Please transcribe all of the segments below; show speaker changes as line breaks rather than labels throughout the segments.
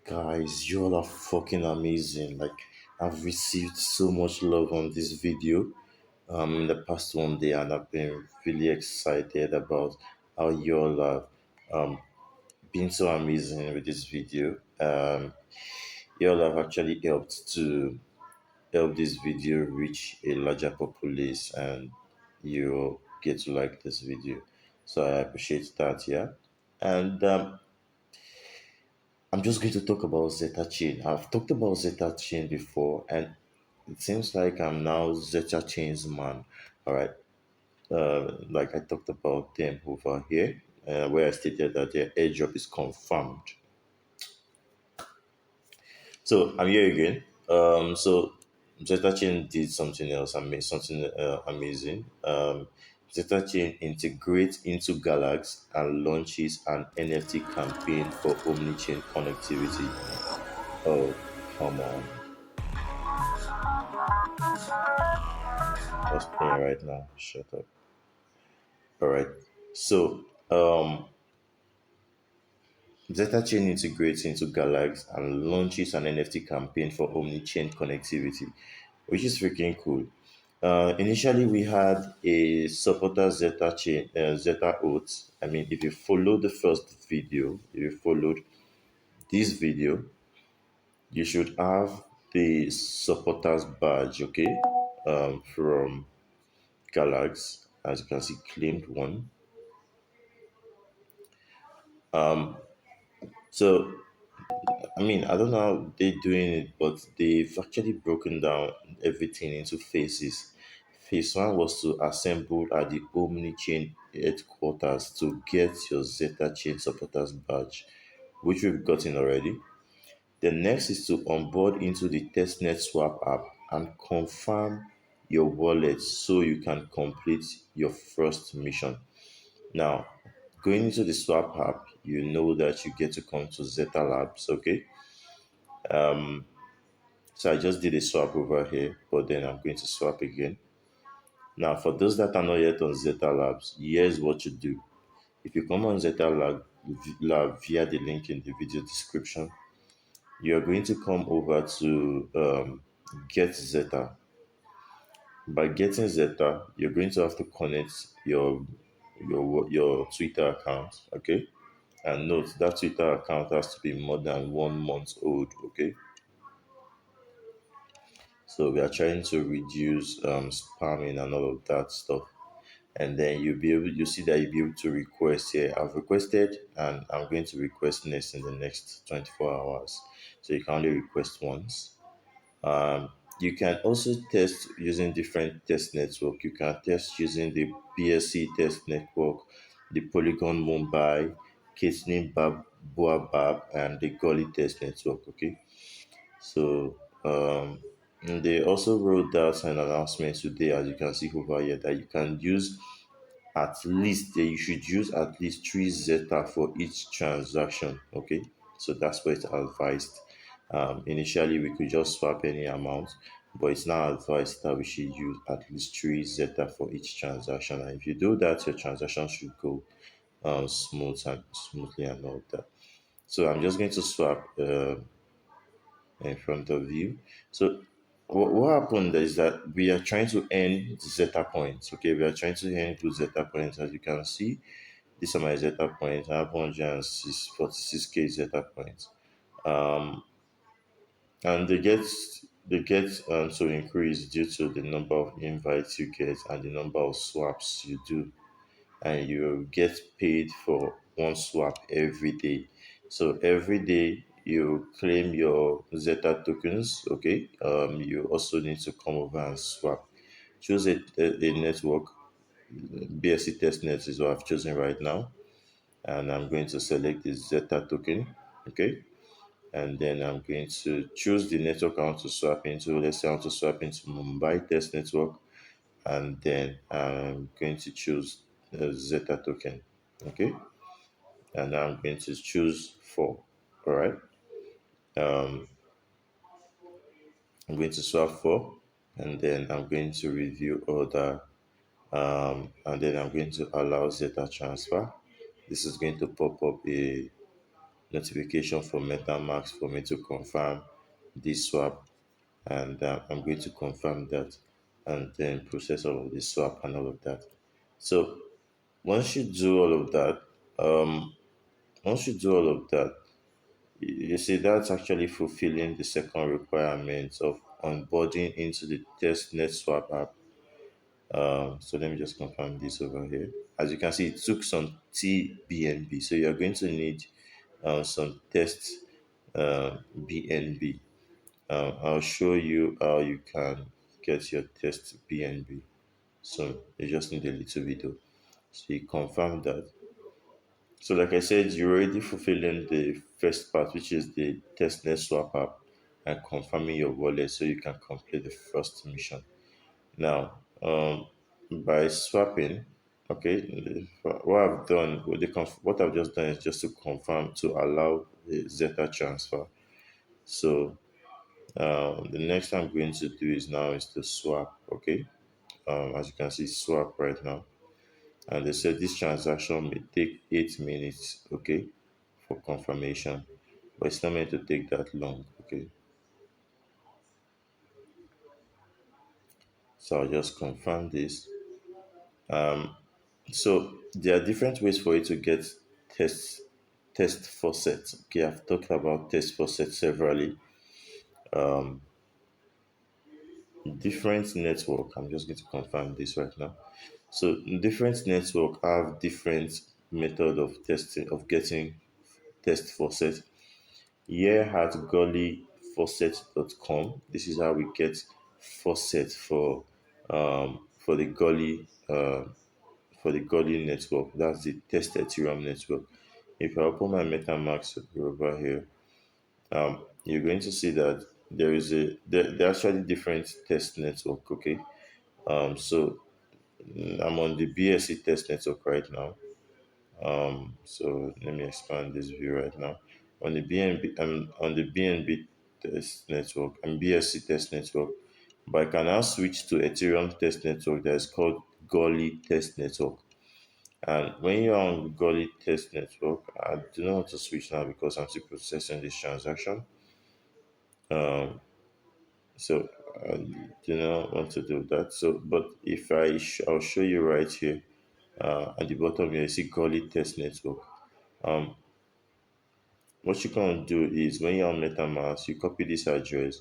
Guys, you all are fucking amazing. Like, I've received so much love on this video in the past 1 day, and I've been really excited about how you all have been so amazing with this video. You all have actually helped to help this video reach a larger populace, and you get to like this video. So I appreciate that, yeah. And I'm just going to talk about Zetachain. I've talked about Zetachain before, and it seems like I'm now Zetachain's man. All right. Like I talked about them over here, where I stated that their airdrop is confirmed. So I'm here again. So Zetachain did something else. I made something amazing. Zetachain integrates into Galxe and launches an NFT campaign for omnichain connectivity. Oh, come on. That's playing right now. Shut up. All right. So, Zetachain integrates into Galax and launches an NFT campaign for omnichain connectivity, which is freaking cool. Initially, we had a supporter Zeta Oats. I mean, if you follow the first video, if you followed this video, you should have the supporters badge, okay, from Galax. As you can see, claimed one. So I mean, I don't know how they're doing it, but they've actually broken down everything into phases. Phase one was to assemble at the Omnichain headquarters to get your Zeta Chain supporters badge, which we've gotten already. The next is to onboard into the testnet swap app and confirm your wallet so you can complete your first mission. Now, going into the swap app, you know that you get to come to Zeta Labs, okay? So I just did a swap over here, but then I'm going to swap again. Now, for those that are not yet on Zeta Labs, here's what you do. If you come on Lab via the link in the video description, you're going to come over to Get Zeta. By getting Zeta, you're going to have to connect your Twitter account, okay? And note that Twitter account has to be more than 1 month old, okay? So we are trying to reduce spamming and all of that stuff. And then you see that you'll be able to request here. I've requested and I'm going to request next in the next 24 hours. So you can only request once. You can also test using different test network. You can test using the BSC test network, the Polygon Mumbai, Kitney Boabab, and the Gully test network. Okay. So and they also wrote out an announcement today, as you can see over here, that you can use at least you should use at least 3 Zeta for each transaction. Okay, so that's what it's advised. Initially, we could just swap any amount, but it's now advised that we should use at least 3 Zeta for each transaction. And if you do that, your transaction should go smoothly and all that. So I'm just going to swap in front of you. So what happened is that we are trying to earn Zeta points. Okay, we are trying to earn good Zeta points. As you can see, these are my Zeta points. I have 146k Zeta points. Um, and they get to increase due to the number of invites you get and the number of swaps you do, and you get paid for one swap every day. So every day you claim your Zeta tokens, okay? You also need to come over and swap. Choose a network. BSC testnet is what I've chosen right now, and I'm going to select the Zeta token, okay? And then I'm going to choose the network I want to swap into. Let's say I want to swap into Mumbai test network, and then I'm going to choose the Zeta token. Okay, and I'm going to choose 4. All right, um, I'm going to swap 4, and then I'm going to review order, and then I'm going to allow Zeta transfer. This is going to pop up notification for MetaMask for me to confirm this swap, and I'm going to confirm that and then process all of the swap and all of that. So once you do all of that, um, once you do all of that, you see that's actually fulfilling the second requirement of onboarding into the testnet swap app. So let me just confirm this over here. As you can see, it took some TBNB. So you're going to need some test BNB. I'll show you how you can get your test BNB. So you just need a little video. So you confirm that. So like I said, you're already fulfilling the first part, which is the testnet swap app and confirming your wallet so you can complete the first mission. Now, by swapping, okay, what I've done with what I've just done is just to confirm to allow the Zeta transfer. So the next I'm going to do is now is to swap. Okay, as you can see, swap right now, and they said this transaction may take 8 minutes. Okay, for confirmation, but it's not meant to take that long. Okay, so I'll just confirm this. So there are different ways for you to get test test faucets. Okay, I've talked about test faucets severally. Different network. I'm just going to confirm this right now. So different network have different method of testing of getting test faucet. Here at gullyfaucet.com, this is how we get faucet for the Gully network. That's the test Ethereum network. If I open my MetaMask over here, you're going to see that there are actually different test network. Okay, so I'm on the BSC test network right now. So let me expand this view right now. On the BNB, I'm on the BNB test network and BSC test network, but I can now switch to Ethereum test network that is called Gully test network. And when you're on Gully test network, I do not want to switch now because I'm still processing this transaction. So I do not want to do that. So, but if I'll show you right here at the bottom here, you see Gully test network. What you can do is when you're on MetaMask, you copy this address,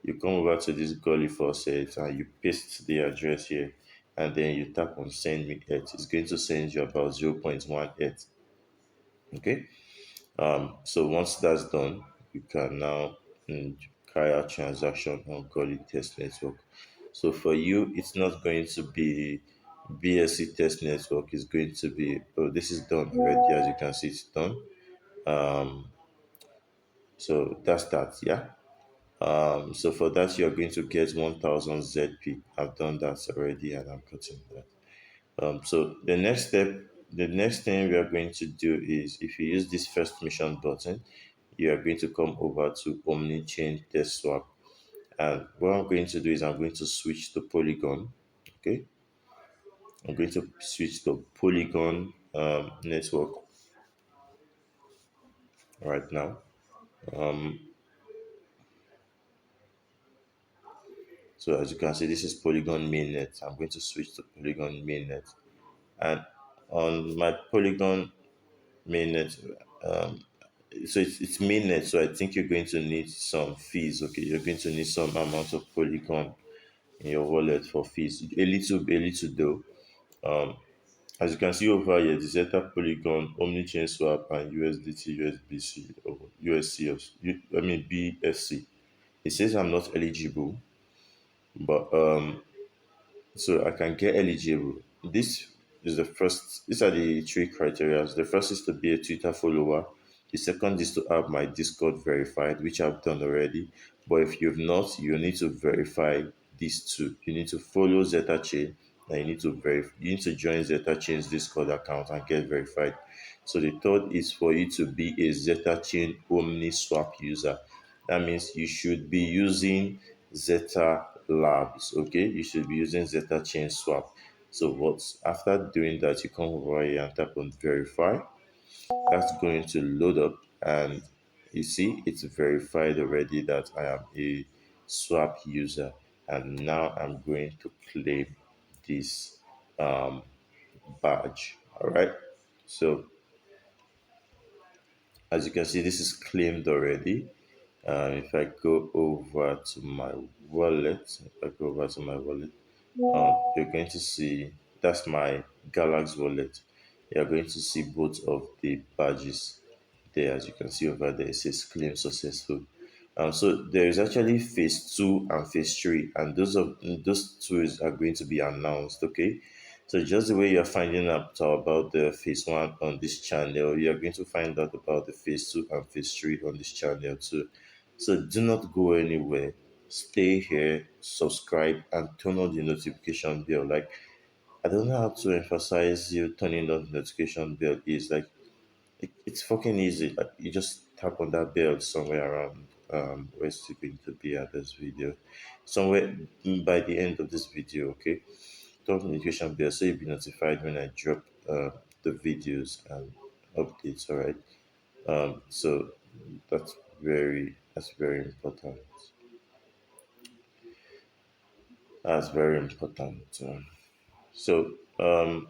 you come over to this Gully faucet and you paste the address here, and then you tap on send me ETH. It's going to send you about 0.1 ETH. Okay. So once that's done, you can now carry out transaction on Gully test network. So for you, it's not going to be BSC test network. It's going to be this is done already. As you can see, it's done. So that's that. Yeah. So for that, you're going to get 1,000 ZP. I've done that already, and I'm cutting that. So the next thing we are going to do is if you use this first mission button, you are going to come over to omnichain test swap. And what I'm going to do is I'm going to switch to Polygon. Okay, I'm going to switch to Polygon network right now. So as you can see, this is Polygon mainnet. I'm going to switch to Polygon mainnet, and on my Polygon mainnet, so it's mainnet. So I think you're going to need some fees. Okay, you're going to need some amount of Polygon in your wallet for fees. A little though. As you can see over here, the Zeta Polygon, Omnichain Swap, and USDT, USBC, or USC, I mean BSC. It says I'm not eligible, but so I can get eligible. This is the first. These are the three criteria. The first is to be a Twitter follower. The second is to have my Discord verified, which I've done already. But if you've not, you need to verify these two. You need to follow Zetachain, and you need to verify. You need to join Zetachain's Discord account and get verified. So the third is for you to be a Zetachain Omniswap user. That means you should be using Zeta Labs. Okay, you should be using Zetachain Swap. So what after doing that, you come over here and tap on verify. That's going to load up. and you see it's verified already that I am a swap user, and now I'm going to claim this um, badge. All right, so as you can see, this is claimed already. If I go over to my wallet, you're going to see that's my Galxe wallet. You're going to see both of the badges there. As you can see over there, it says claim successful. So there is actually phase two and phase three, and those two are going to be announced. Okay, so just the way you're finding out about the phase one on this channel, you're going to find out about the phase two and phase three on this channel too. So do not go anywhere. Stay here, subscribe, and turn on the notification bell. Like, I don't know how to emphasize you turning on the notification bell is. Like, it's fucking easy. Like, you just tap on that bell somewhere around where's it going to be at this video, somewhere by the end of this video. Okay, turn on the notification bell so you'll be notified when I drop the videos and updates. All right. So that's very important. That's very important. So um,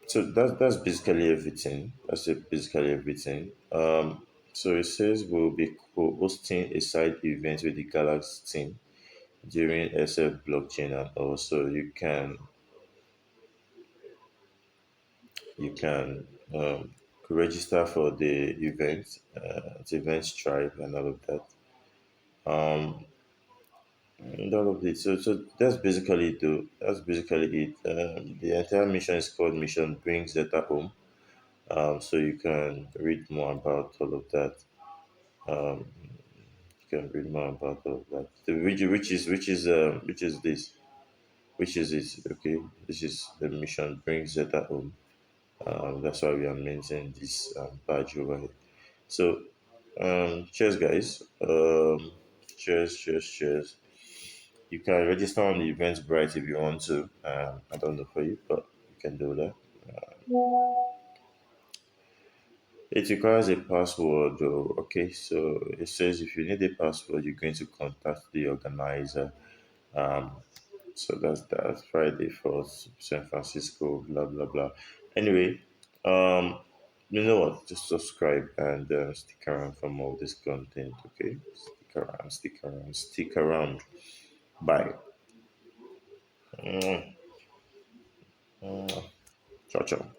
so that's basically everything. That's it, basically everything. So it says we'll be hosting a side event with the Galaxy team during SF blockchain, and also you can register for the event, it's event stripe and all of that. And all of it. So that's basically it. The entire mission is called Mission Bring ZETA Home. So you can read more about all of that. Um, you can read more about all of that. Which is this? Which is this? Okay, this is the Mission Bring ZETA Home. That's why we are maintaining this badge over here. So, cheers, guys. Cheers. You can register on the Eventbrite if you want to. I don't know for you, but you can do that. It requires a password, though. Okay, so it says if you need a password, you're going to contact the organizer. Um, so that's Friday for San Francisco, blah blah blah. Anyway, um, you know what? Just subscribe and stick around for more of this content. Okay, stick around. Bye. Mm, mm. Ciao, ciao.